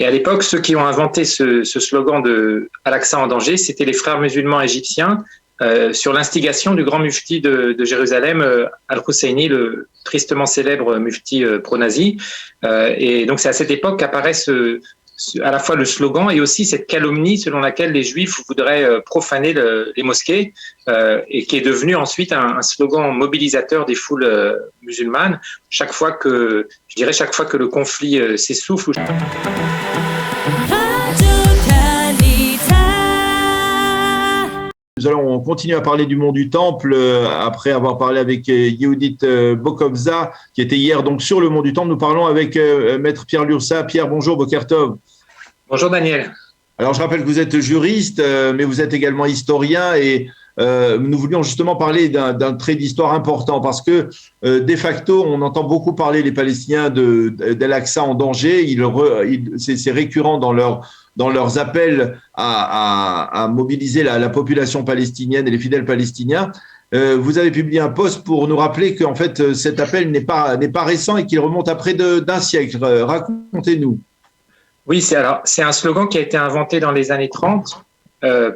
Et à l'époque, ceux qui ont inventé ce slogan de Al-Aqsa en danger, c'était les frères musulmans égyptiens, sur l'instigation du grand mufti de Jérusalem, Al-Husseini, le tristement célèbre mufti pro-nazi. Et donc c'est à cette époque qu'apparaît à la fois le slogan et aussi cette calomnie selon laquelle les Juifs voudraient profaner les mosquées, et qui est devenu ensuite un slogan mobilisateur des foules musulmanes chaque fois que le conflit s'essouffle. Nous allons continuer à parler du mont du Temple après avoir parlé avec Yehudit Bokovza, qui était hier donc sur le mont du Temple. Nous parlons avec Maître Pierre Lursa. Pierre, bonjour, Boker Tov. Bonjour Daniel. Alors je rappelle que vous êtes juriste, mais vous êtes également historien et nous voulions justement parler d'un trait d'histoire important parce que de facto, on entend beaucoup parler les Palestiniens d'Al-Aqsa en danger. C'est récurrent dans leurs appels à mobiliser la population palestinienne et les fidèles palestiniens. Vous avez publié un post pour nous rappeler qu'en fait cet appel n'est pas récent et qu'il remonte à près d'un siècle. Racontez-nous. Oui, c'est un slogan qui a été inventé dans les années 30.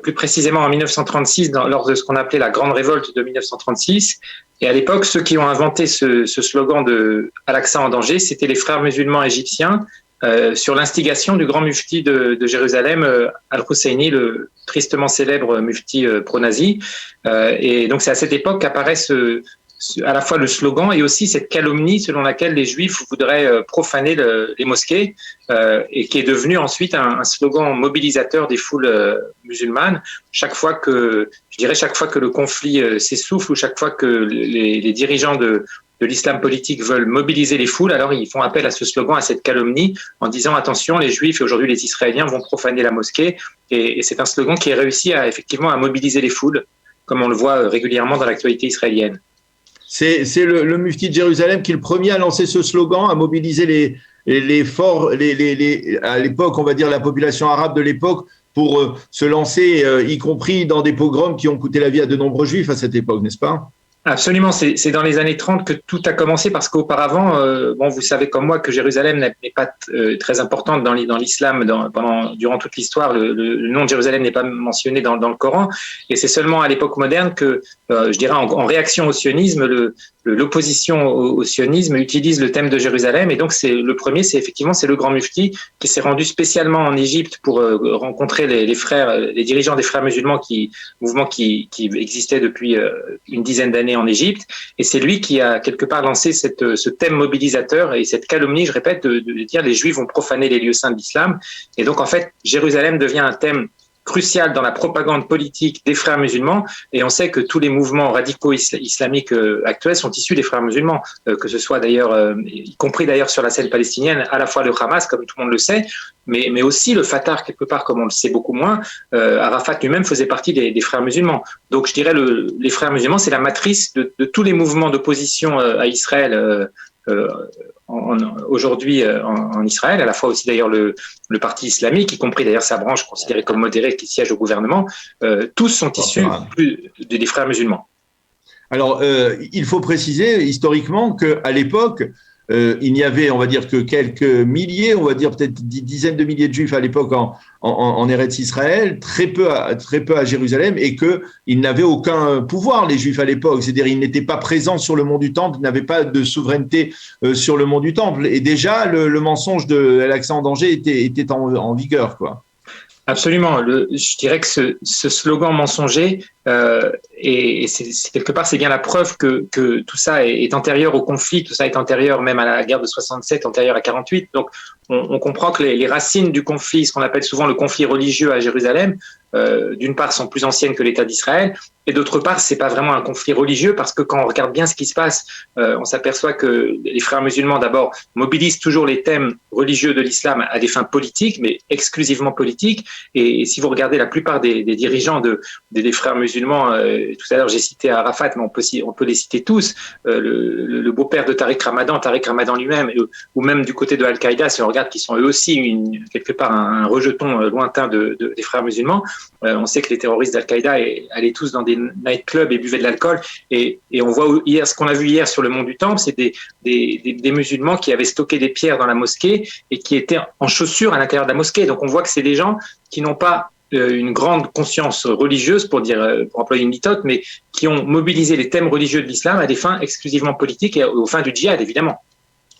Plus précisément en 1936, lors de ce qu'on appelait la Grande Révolte de 1936. Et à l'époque, ceux qui ont inventé ce slogan de Al-Aqsa en danger, c'était les frères musulmans égyptiens, sur l'instigation du grand mufti de Jérusalem, Al-Husseini, le tristement célèbre mufti pro-nazi. Et donc c'est à cette époque qu'apparaît à la fois le slogan et aussi cette calomnie selon laquelle les Juifs voudraient profaner les mosquées, et qui est devenu ensuite un slogan mobilisateur des foules musulmanes chaque fois que le conflit s'essouffle ou chaque fois que les dirigeants de l'islam politique veulent mobiliser les foules, alors ils font appel à ce slogan, à cette calomnie, en disant attention, les Juifs et aujourd'hui les Israéliens vont profaner la mosquée. Et c'est un slogan qui a réussi effectivement à mobiliser les foules, comme on le voit régulièrement dans l'actualité israélienne. C'est le mufti de Jérusalem qui est le premier à lancer ce slogan, à mobiliser à l'époque, on va dire la population arabe de l'époque, pour se lancer, y compris dans des pogroms qui ont coûté la vie à de nombreux Juifs à cette époque, n'est-ce pas ? Absolument, c'est dans les années 30 que tout a commencé parce qu'auparavant, vous savez comme moi que Jérusalem n'est pas très importante dans l'islam durant toute l'histoire. Le nom de Jérusalem n'est pas mentionné dans le Coran, et c'est seulement à l'époque moderne que, je dirais, en réaction au sionisme, l'opposition au sionisme utilise le thème de Jérusalem, et donc le premier, c'est le grand mufti qui s'est rendu spécialement en Égypte pour rencontrer les dirigeants des frères musulmans, mouvement qui existait depuis une dizaine d'années en Égypte, et c'est lui qui a quelque part lancé ce thème mobilisateur et cette calomnie, je répète, de dire les Juifs vont profaner les lieux saints de l'islam. Et donc en fait, Jérusalem devient un thème crucial dans la propagande politique des frères musulmans, et on sait que tous les mouvements radicaux islamiques actuels sont issus des frères musulmans, que ce soit d'ailleurs, y compris d'ailleurs sur la scène palestinienne, à la fois le Hamas, comme tout le monde le sait, mais aussi le Fatah, quelque part, comme on le sait beaucoup moins. Arafat lui-même faisait partie des frères musulmans. Donc je dirais les frères musulmans, c'est la matrice de tous les mouvements d'opposition à Israël aujourd'hui en Israël, à la fois aussi d'ailleurs le parti islamique, y compris d'ailleurs sa branche considérée comme modérée qui siège au gouvernement, tous sont issus des frères musulmans. Alors, il faut préciser historiquement qu'à l'époque, il n'y avait, on va dire, que quelques milliers, on va dire peut-être dizaines de milliers de Juifs à l'époque en Eretz Israël, très peu à Jérusalem, et qu'ils n'avaient aucun pouvoir, les Juifs à l'époque. C'est-à-dire, ils n'étaient pas présents sur le mont du Temple, ils n'avaient pas de souveraineté sur le mont du Temple. Et déjà, le mensonge de Al-Aqsa en danger était en vigueur, quoi. Absolument. Je dirais que ce slogan mensonger, et c'est quelque part, c'est bien la preuve que tout ça est antérieur au conflit, tout ça est antérieur même à la guerre de 67, antérieur à 48. Donc, on comprend que les racines du conflit, ce qu'on appelle souvent le conflit religieux à Jérusalem, d'une part, sont plus anciennes que l'État d'Israël, et d'autre part, c'est pas vraiment un conflit religieux, parce que quand on regarde bien ce qui se passe, on s'aperçoit que les frères musulmans, d'abord, mobilisent toujours les thèmes religieux de l'islam à des fins politiques, mais exclusivement politiques. Et si vous regardez la plupart des dirigeants des frères musulmans musulmans. Tout à l'heure, j'ai cité Arafat, mais on peut les citer tous. Le beau-père de Tariq Ramadan lui-même, ou même du côté de Al-Qaïda, si on regarde, qui sont eux aussi quelque part un rejeton lointain des frères musulmans. On sait que les terroristes d'Al-Qaïda allaient tous dans des nightclubs et buvaient de l'alcool. Et on voit hier, ce qu'on a vu hier sur le mont du Temple, c'est des musulmans qui avaient stocké des pierres dans la mosquée et qui étaient en chaussures à l'intérieur de la mosquée. Donc on voit que c'est des gens qui n'ont pas une grande conscience religieuse, pour employer une litote, mais qui ont mobilisé les thèmes religieux de l'islam à des fins exclusivement politiques et aux fins du djihad, évidemment.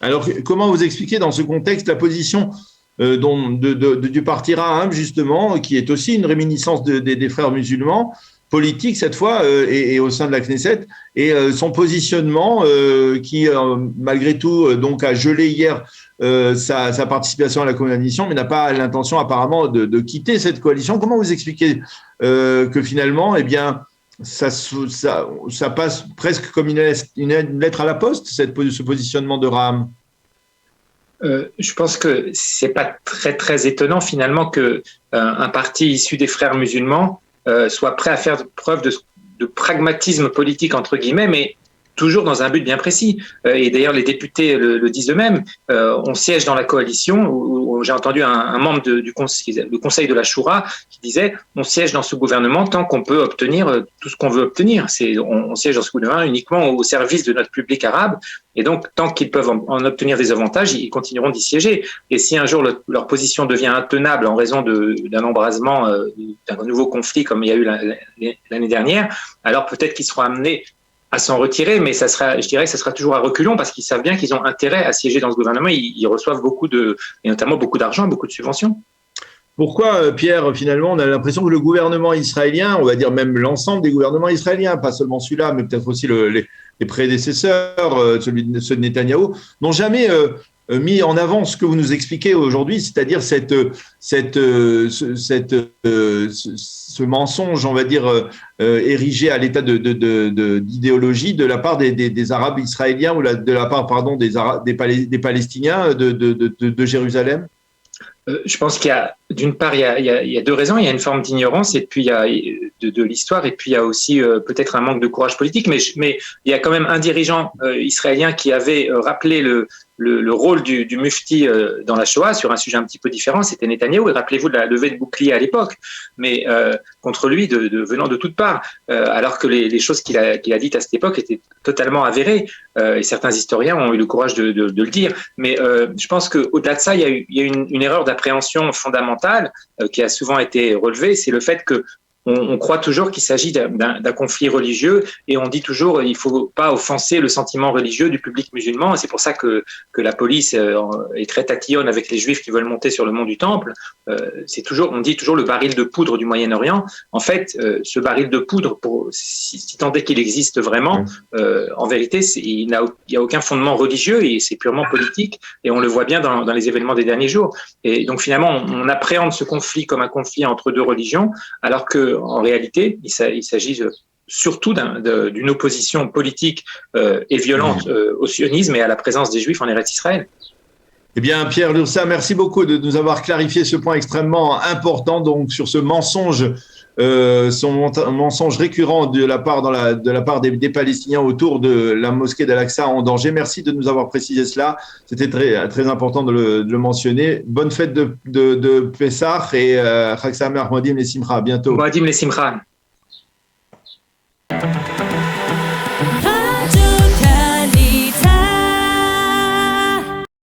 Alors, comment vous expliquez dans ce contexte la position du parti Raham, justement, qui est aussi une réminiscence des frères musulmans, politique cette fois, et au sein de la Knesset, et son positionnement qui, malgré tout, donc a gelé hier sa participation à la coalition, mais n'a pas l'intention apparemment de quitter cette coalition. Comment vous expliquez que finalement, eh bien, ça passe presque comme une lettre à la poste, ce positionnement de Raham? Je pense que c'est pas très très étonnant finalement que un parti issu des frères musulmans soit prêt à faire preuve de pragmatisme politique entre guillemets, mais toujours dans un but bien précis. Et d'ailleurs, les députés le disent eux-mêmes. On siège dans la coalition, où j'ai entendu un membre du conseil de la Choura qui disait « on siège dans ce gouvernement tant qu'on peut obtenir tout ce qu'on veut obtenir. On siège dans ce gouvernement uniquement au service de notre public arabe. Et donc, tant qu'ils peuvent en obtenir des avantages, ils continueront d'y siéger. Et si un jour leur position devient intenable en raison d'un embrasement, d'un nouveau conflit comme il y a eu l'année dernière, alors peut-être qu'ils seront amenés à s'en retirer, mais je dirais que ça sera toujours à reculons parce qu'ils savent bien qu'ils ont intérêt à siéger dans ce gouvernement. Ils reçoivent et notamment beaucoup d'argent, beaucoup de subventions. Pourquoi, Pierre, finalement, on a l'impression que le gouvernement israélien, on va dire même l'ensemble des gouvernements israéliens, pas seulement celui-là, mais peut-être aussi les prédécesseurs, ceux de Netanyahou, n'ont jamais mis en avant ce que vous nous expliquez aujourd'hui, c'est-à-dire ce mensonge, on va dire, érigé à l'état d'idéologie de la part des Arabes israéliens ou de la part, pardon, des Palestiniens de Jérusalem. Je pense d'une part, il y a deux raisons. Il y a une forme d'ignorance et puis il y a de l'histoire et puis il y a aussi peut-être un manque de courage politique. Mais il y a quand même un dirigeant israélien qui avait rappelé le rôle du mufti dans la Shoah sur un sujet un petit peu différent. C'était Netanyahou. Et rappelez-vous de la levée de bouclier à l'époque, mais contre lui venant de toutes parts, alors que les choses qu'il a dites à cette époque étaient totalement avérées. Et certains historiens ont eu le courage de le dire. Mais je pense qu'au-delà de ça, il y a une erreur d'appréhension fondamentale qui a souvent été relevée, c'est le fait que on croit toujours qu'il s'agit d'un conflit religieux et on dit toujours il ne faut pas offenser le sentiment religieux du public musulman. Et c'est pour ça que la police est très tatillonne avec les juifs qui veulent monter sur le mont du Temple. On dit toujours le baril de poudre du Moyen-Orient. En fait, ce baril de poudre, si tant est qu'il existe vraiment, en vérité, il n'y a aucun fondement religieux et c'est purement politique. Et on le voit bien dans les événements des derniers jours. Et donc finalement, on appréhende ce conflit comme un conflit entre deux religions, alors que en réalité, il s'agit surtout d'une opposition politique et violente au sionisme et à la présence des Juifs en Eretz Israël. Eh bien, Pierre Lursa, merci beaucoup de nous avoir clarifié ce point extrêmement important, donc sur ce mensonge, mensonge récurrent de la part des Palestiniens autour de la mosquée d'Al-Aqsa en danger. Merci de nous avoir précisé cela. C'était très, très important de le mentionner. Bonne fête de Pessah et Chag Sameach Moadim les Simcha. À bientôt. Moadim les Simcha.